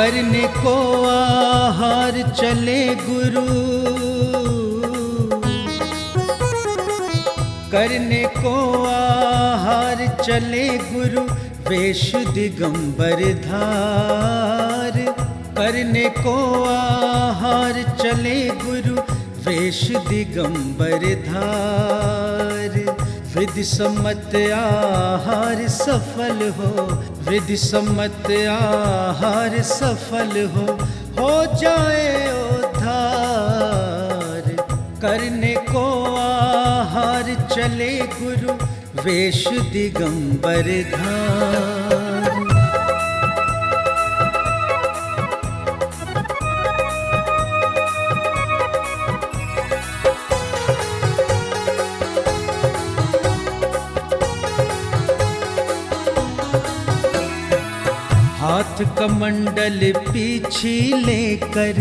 करने को आहार चले गुरु, करने को आहार चले गुरु, वेश दिगंबर धार। करने को आहार चले गुरु, वेश दिगंबर धार। विधि सम्मत आहार सफल हो, विधि सम्मत आहार सफल हो जाए उद्धार। करने को आहार चले गुरु, वेश दिगंबर धार। हाथ कमंडल पीछे लेकर,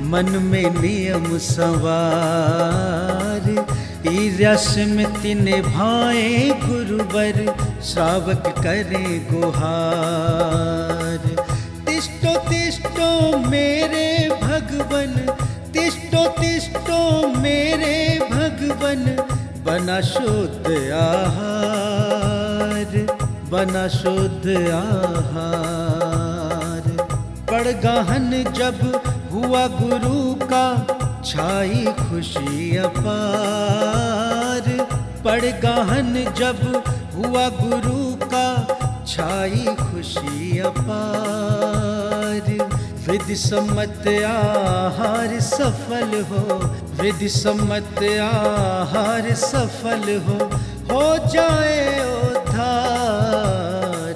मन में नियम सवार। ईर्ष्या निभाए गुरुवर, श्रावक करे गुहार। तिष्ठो तिष्ठो मेरे भगवन, तिष्ठो तिष्ठो मेरे भगवन, बना शुद्ध आहार, बना शुद्ध आहार। पड़ गहन जब हुआ गुरु का, छाई खुशी अपार। पड़ गहन जब हुआ गुरु का, छाई खुशी अपार। विधि सम्मत आहार सफल हो, विधि सम्मत आहार सफल हो जाए उद्धार।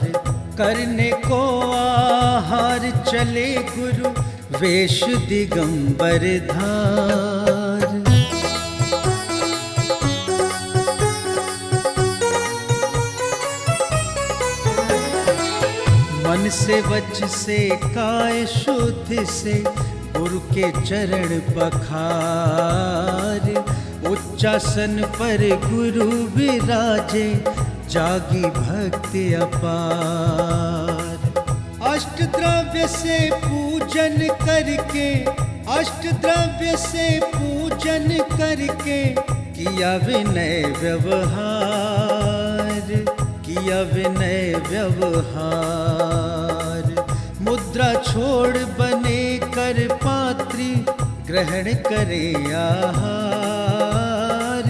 करने को आहार चले गुरु, वेश दिगंबर धार। मन से वच से काय शुद्ध से, गुरु के चरण पखार। उच्चासन पर गुरु विराजे, जागी भक्ति अपार। अष्ट द्रव्य से पूजन करके, अष्ट द्रव्य से पूजन करके, किया विनय व्यवहार, किया विनय व्यवहार। मुद्रा छोड़ बने कर पात्री, ग्रहण करे आहार।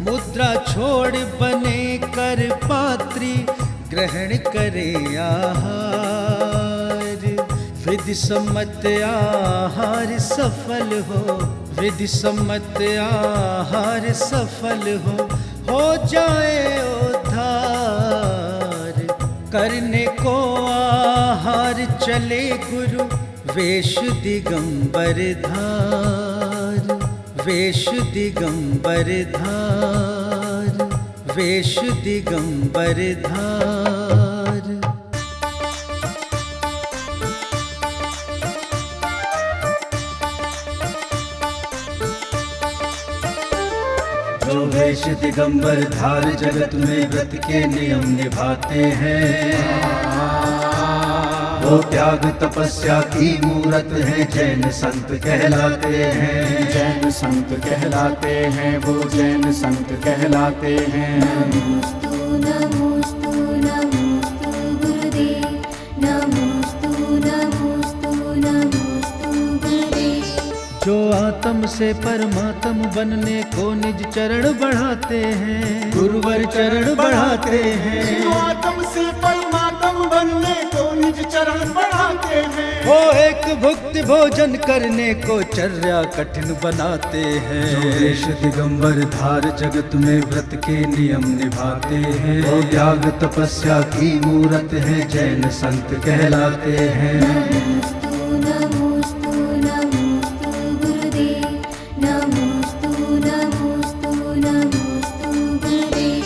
मुद्रा छोड़ बने कर पात्री, ग्रहण करे आहार। विधि सम्मत आहार सफल हो, विधि सम्मत आहार सफल हो जाए उद्धार। करने को आहार चले गुरु, वेश दिगंबर धार, वेश दिगंबर धार, वेश दिगंबर धार। जो वेश दिगंबर धार, जगत में व्रत के नियम निभाते हैं। वो त्याग तपस्या की मूरत है, जैन संत कहलाते हैं। जैन संत कहलाते हैं, वो जैन संत कहलाते हैं। नमोस्तु नमोस्तु नमोस्तु गुरुदेव, नमोस्तु नमोस्तु नमोस्तु गुरुदेव। जो आत्म से परमात्म बनने को निज चरण बढ़ाते हैं, गुरुवर चरण बढ़ाते हैं। जो आत्म से परमात्म बनने को निज चरण बढ़ाते हैं। वो एक भुक्ति भोजन करने को चर्या कठिन बनाते हैं। जो वेश दिगंबर धार, जगत में व्रत के नियम निभाते हैं। वो त्याग तपस्या की मूरत है, जैन संत कहलाते हैं। नमोस्तु नमोस्तु नमोस्तु गुरुदेव, नमोस्तु नमोस्तु नमोस्तु गुरुदेव।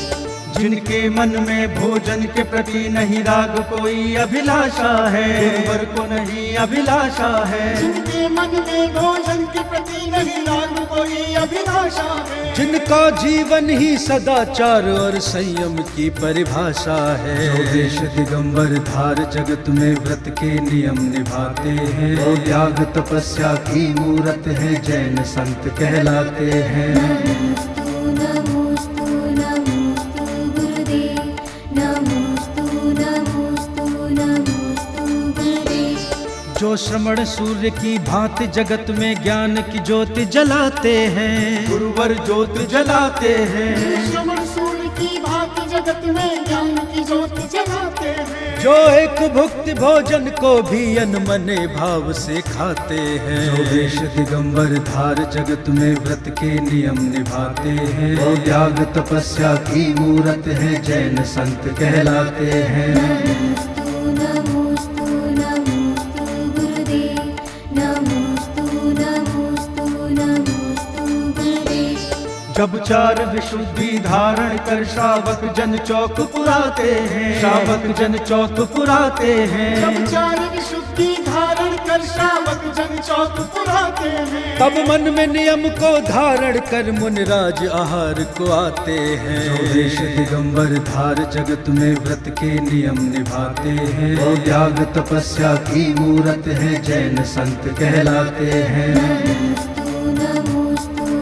जिनके मन मन में भोजन के प्रति नहीं राग कोई अभिलाषा है, गुरुवर को नहीं अभिलाषा है। जिनके मन में भोजन के प्रति नहीं राग कोई अभिलाषा है, जिनका जीवन ही सदाचार और संयम की परिभाषा है। जो देश दिगंबर धार जगत में व्रत के नियम निभाते हैं, वो त्याग तपस्या की मूरत है, जैन संत कहलाते हैं। नमोस्तु नमोस्तु नमोस्तु गुरुदेव, नमोस्तु नमोस्तु नमोस्तु गुरुदेव। जो श्रमण सूर्य की भांति जगत में ज्ञान की ज्योति जलाते हैं, गुरुवर ज्योत जलाते हैं। श्रवण सूर्य की भांति जगत में ज्ञान की ज्योति जलाते हैं। जो एक भुक्ति भोजन को भी अनमने भाव से खाते हैं। जो देश दिगंबर धार जगत में व्रत के नियम निभाते हैं, वो त्याग तपस्या की मूरत है, जैन संत कहलाते हैं। नमोस्तु नमोस्तु नमोस्तु गुरुदेव, नमोस्तु नमोस्तु नमोस्तु गुरुदेव। जब चार विशुद्धि धारण कर श्रावक जन चौक पुराते हैं, श्रावक जन चौक पुराते हैं। जब चार विशुद्धि धारण कर श्रावक जन चौक पुराते हैं, तब मन में नियम को धारण कर मुनिराज आहार को आते हैं। जो देश दिगंबर धार जगत में व्रत के नियम निभाते हैं, वो त्याग तपस्या की मूरत है, जैन संत कहलाते हैं। नमोस्तु नमोस्तु